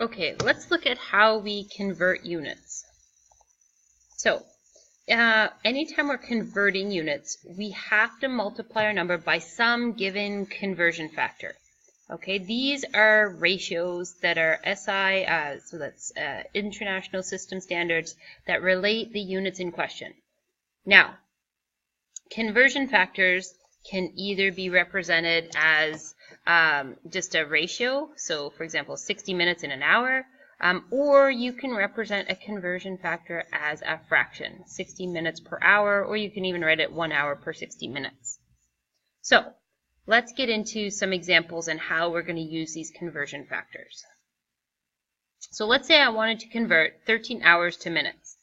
Okay, let's look at how we convert units. So, anytime we're converting units, we have to multiply our number by some given conversion factor. Okay, these are ratios that are SI, so that's International System Standards, that relate the units in question. Now, conversion factors can either be represented as just a ratio, so for example 60 minutes in an hour, or you can represent a conversion factor as a fraction, 60 minutes per hour, or you can even write it 1 hour per 60 minutes. So let's get into some examples and how we're going to use these conversion factors. So let's say I wanted to convert 13 hours to minutes.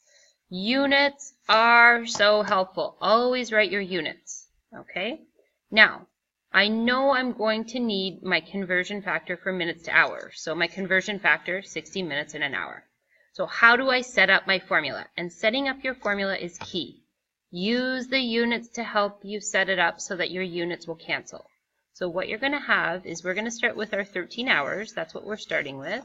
Units are so helpful. Always write your units. Okay? Now, I know I'm going to need my conversion factor for minutes to hours. So my conversion factor, 60 minutes in an hour. So how do I set up my formula? And setting up your formula is key. Use the units to help you set it up so that your units will cancel. So what you're going to have is we're going to start with our 13 hours. That's what we're starting with.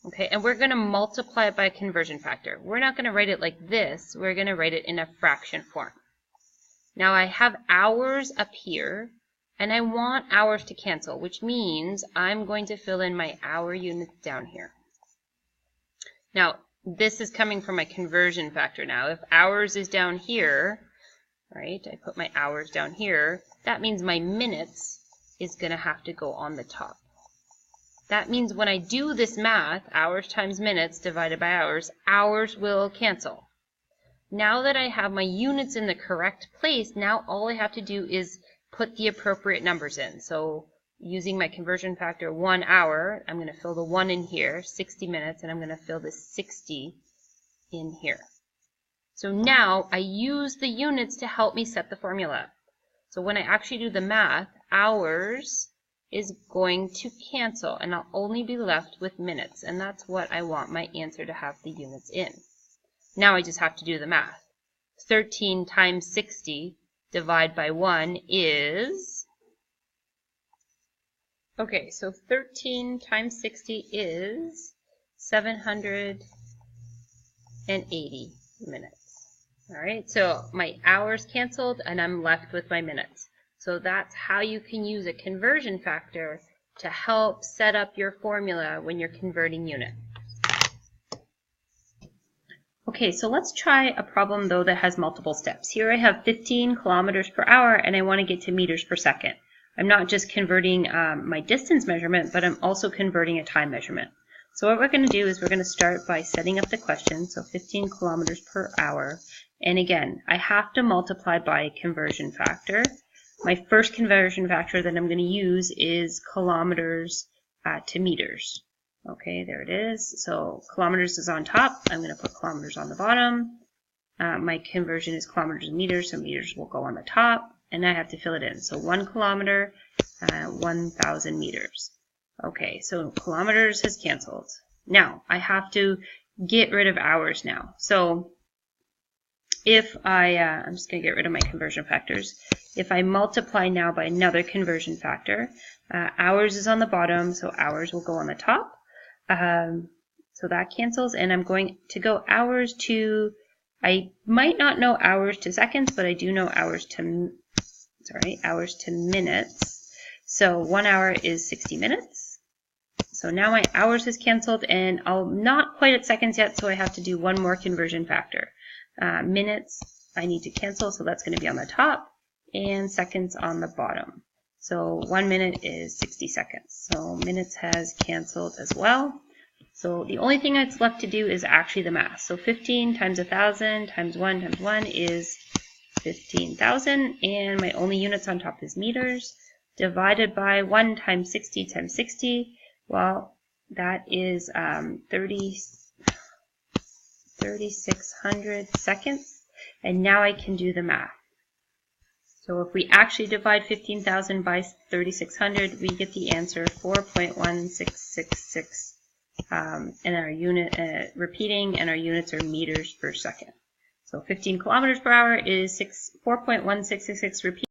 Okay, and we're going to multiply it by a conversion factor. We're not going to write it like this. We're going to write it in a fraction form. Now I have hours up here, and I want hours to cancel, which means I'm going to fill in my hour units down here. Now, this is coming from my conversion factor now. If hours is down here, right, I put my hours down here, that means my minutes is going to have to go on the top. That means when I do this math, hours times minutes divided by hours, hours will cancel. Now that I have my units in the correct place, now all I have to do is put the appropriate numbers in. So using my conversion factor 1 hour, I'm going to fill the 1 in here, 60 minutes, and I'm going to fill the 60 in here. So now I use the units to help me set the formula. So when I actually do the math, hours is going to cancel, and I'll only be left with minutes, and that's what I want my answer to have the units in. Now I just have to do the math. 13 times 60 divided by 1 is, okay, so 13 times 60 is 780 minutes. All right, so my hours canceled, and I'm left with my minutes. So that's how you can use a conversion factor to help set up your formula when you're converting units. Okay, so let's try a problem though that has multiple steps. Here I have 15 kilometers per hour and I want to get to meters per second. I'm not just converting my distance measurement, but I'm also converting a time measurement. So what we're going to do is we're going to start by setting up the question, so 15 kilometers per hour. And again, I have to multiply by a conversion factor. My first conversion factor that I'm going to use is kilometers to meters. Okay, there it is. So kilometers is on top. I'm going to put kilometers on the bottom. My conversion is kilometers to meters, so meters will go on the top. And I have to fill it in. So 1 kilometer, 1,000 meters. Okay, so kilometers has canceled. Now, I have to get rid of hours now. So if I'm just going to get rid of my conversion factors. If I multiply now by another conversion factor, hours is on the bottom, so hours will go on the top. So that cancels, and I'm going to go hours to, I might not know hours to seconds, but I do know hours to minutes. So 1 hour is 60 minutes. So now my hours is canceled, and I'm not quite at seconds yet, so I have to do one more conversion factor. Minutes I need to cancel, so that's going to be on the top, and seconds on the bottom. So 1 minute is 60 seconds. So minutes has canceled as well. So the only thing that's left to do is actually the math. So 15 times 1,000 times 1 is 15,000, and my only units on top is meters, divided by 1 times 60 times 60. Well, that is 3,600 seconds, and now I can do the math. So if we actually divide 15,000 by 3,600, we get the answer 4.1666, and our unit repeating, and our units are meters per second. So 15 kilometers per hour is 4.1666 repeat.